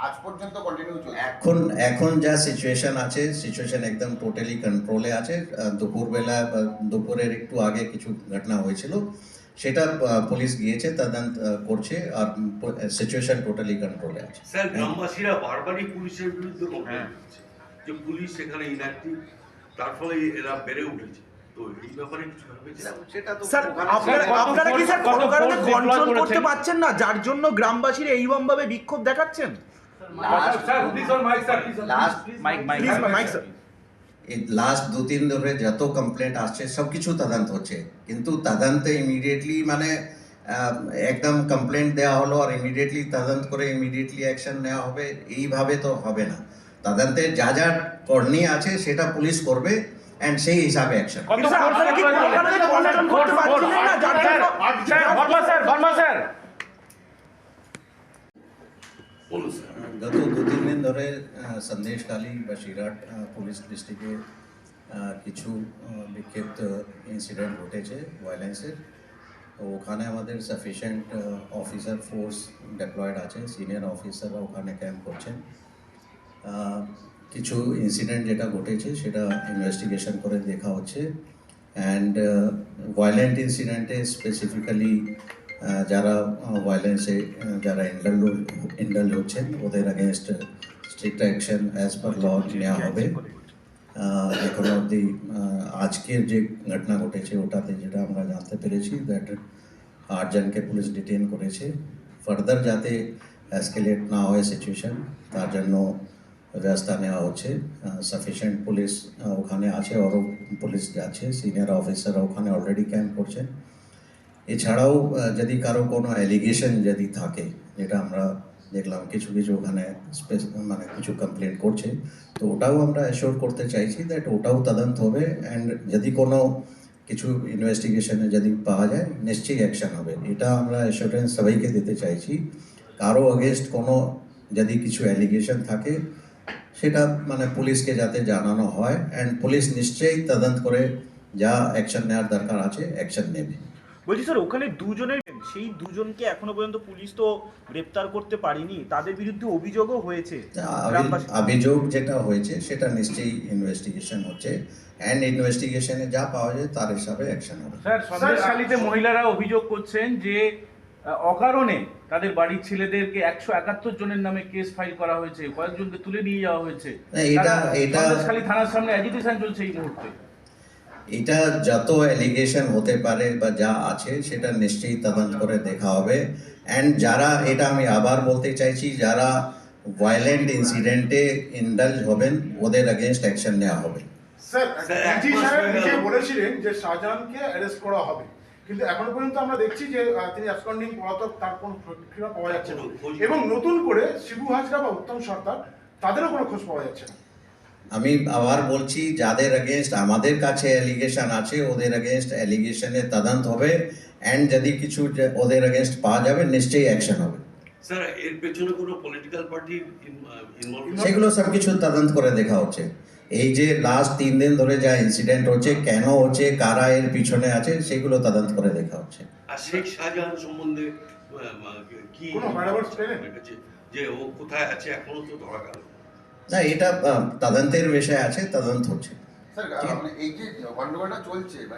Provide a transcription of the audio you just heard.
আজ পর্যন্ত কন্টিনিউ চলছে। এখন যা সিচুয়েশন আছে, সিচুয়েশন একদম টোটালি কন্ট্রোলে আছে। দুপুরবেলা দুপুরের একটু আগে কিছু ঘটনা হয়েছিল, সেটা পুলিশ গিয়েছে তদন্ত করছে, আর সিচুয়েশন টোটালি কন্ট্রোলে আছে। স্যার, গ্রামবাসীরা বারবারই পুলিশের বিরুদ্ধে কমপ্লেন করছে যে পুলিশ এখানে ইনঅ্যাক্টিভ, তার ফলে এরা বেড়ে উঠেছে। তো এই ব্যাপারে কিছু ভেবেছিলাম। সেটা তো স্যার আপনারা কি স্যার কোনো কারণে কন্ট্রোল করতে পারছেন না, যার জন্য গ্রামবাসীরা এইরকম ভাবে বিক্ষোভ দেখাচ্ছেন? এই লাস্ট 2-3 ধরে যত কমপ্লেন্ট আসছে সব কিছু তদন্ত হচ্ছে, কিন্তু তদন্তে ইমিডিয়েটলি মানে একদম কমপ্লেন্ট দেওয়া হলো আর ইমিডিয়েটলি তদন্ত করে ইমিডিয়েটলি অ্যাকশন নেওয়া হবে, এইভাবে তো হবে না। তদন্তে যা যা করণীয় আছে সেটা পুলিশ করবে অ্যান্ড সেই হিসাবে অ্যাকশন। গত 2-3 দিন ধরে সন্দেশখালী বসিরহাট পুলিশ ডিস্ট্রিক্টে কিছু বিক্ষিপ্ত ইনসিডেন্ট ঘটেছে ভায়োলেন্সের। তো ওখানে আমাদের সাফিসিয়েন্ট অফিসার ফোর্স ডেপ্লয়েড আছে, সিনিয়র অফিসাররা ওখানে ক্যাম্প করছেন। কিছু ইনসিডেন্ট যেটা ঘটেছে সেটা ইনভেস্টিগেশন করে দেখা হচ্ছে, অ্যান্ড ভায়োলেন্ট ইনসিডেন্টে স্পেসিফিক্যালি যারা ভায়োলেন্সে যারা ইন্ডালজ হচ্ছেন ওদের against strict action as per law নেওয়া হবে। এখন অবধি আজকের যে ঘটনা ঘটেছে ওটাতে যেটা আমরা জানতে পেরেছি দ্যাট 8 জনকে পুলিশ ডিটেন করেছে। ফার্দার যাতে এসকেলেট না হয় সিচুয়েশন, তার জন্য ব্যবস্থা নেওয়া হচ্ছে। সাফিসিয়েন্ট পুলিশ ওখানে আছে, আরও পুলিশ আছে, সিনিয়র অফিসাররা ওখানে অলরেডি ক্যাম্প করছেন। এছাড়াও যদি কারো কোনো অ্যালিগেশন যদি থাকে, যেটা আমরা দেখলাম কিছু কিছু ওখানে মানে কিছু কমপ্লেন করছে, তো ওটাও আমরা অ্যাসিওর করতে চাইছি দ্যাট ওটাও তদন্ত হবে, অ্যান্ড যদি কোনো কিছু ইনভেস্টিগেশনে যদি পাওয়া যায় নিশ্চয়ই অ্যাকশন হবে। এটা আমরা অ্যাসিওরেন্স সবাইকে দিতে চাইছি। কারো অগেনস্ট কোনো যদি কিছু অ্যালিগেশন থাকে সেটা মানে পুলিশকে যাতে জানানো হয়, অ্যান্ড পুলিশ নিশ্চয়ই তদন্ত করে যা অ্যাকশন নেওয়ার দরকার আছে অ্যাকশন নেবে। বলছি স্যার, ওখানে দুজনের, সেই দুজনকে এখনো পর্যন্ত পুলিশ তো গ্রেপ্তার করতে পারেনি, তাদের বিরুদ্ধে অভিযোগও হয়েছে। অভিযোগ যেটা হয়েছে সেটা নিশ্চয়ই ইনভেস্টিগেশন হচ্ছে, অ্যান্ড ইনভেস্টিগেশনে যা পাওয়া যায় তার হিসাবে অ্যাকশন হবে। স্যার, সন্দেশখালীতে মহিলারা অভিযোগ করছেন যে অকারণে তাদের বাড়ির ছেলেদেরকে 171 জনের নামে কেস ফাইল করা হয়েছে, কয়েকজনকে তুলে নিয়ে যাওয়া হয়েছে। সন্দেশখালী থানার সামনে অ্যাজিটেশন চলছে এই মুহূর্তে। এটা যত অ্যালিগেশন হতে পারে বা যা আছে সেটা নিশ্চয়ই তদন্ত করে দেখা হবে, অ্যান্ড যারা, এটা আমি আবার বলতে চাইছি, যারা ভায়োলেন্ট ইনসিডেন্টে ইন্ডালজ হবেন ওদের অ্যাগেনস্ট অ্যাকশন নেওয়া হবে। স্যার, এসপি সাহেব নিজে বলেছিলেন যে শাহজাহানকে অ্যারেস্ট করা হবে, কিন্তু এখনো পর্যন্ত আমরা দেখছি যে তিনি অ্যাবসকন্ডিং পলাতক, তার কোনো প্রতিক্রিয়া পাওয়া যাচ্ছে না, এবং নতুন করে শিবু হাজরা বা উত্তম সরকার তাদেরও কোনো খোঁজ পাওয়া যাচ্ছে না। আমি আবার বলছি, যাদের অ্যাগেনস্ট আমাদের কাছে অ্যালিগেশন আছে ওদের অ্যাগেনস্ট অ্যালিগেশনে তদন্ত হবে, অ্যান্ড যদি কিছু ওদের অ্যাগেনস্ট পাওয়া যাবে নিশ্চয়ই অ্যাকশন হবে। স্যার, এর পেছনে কোনো পলিটিক্যাল পার্টি ইনভলভ? সেগুলো সব কিছু তদন্ত করে দেখা হচ্ছে। এই যে লাস্ট 3 দিন ধরে যা ইনসিডেন্ট হচ্ছে, কেন হচ্ছে, কারা এর পিছনে আছে, সেগুলো তদন্ত করে দেখা হচ্ছে। আর শেখ শাহজাহান সম্বন্ধে কি যে ও কোথায় আছে এখনো তো ধরা গেল না, এটা তদন্তের বিষয় আছে, তদন্ত হচ্ছে। স্যার, এই যে গন্ডগোলটা চলছে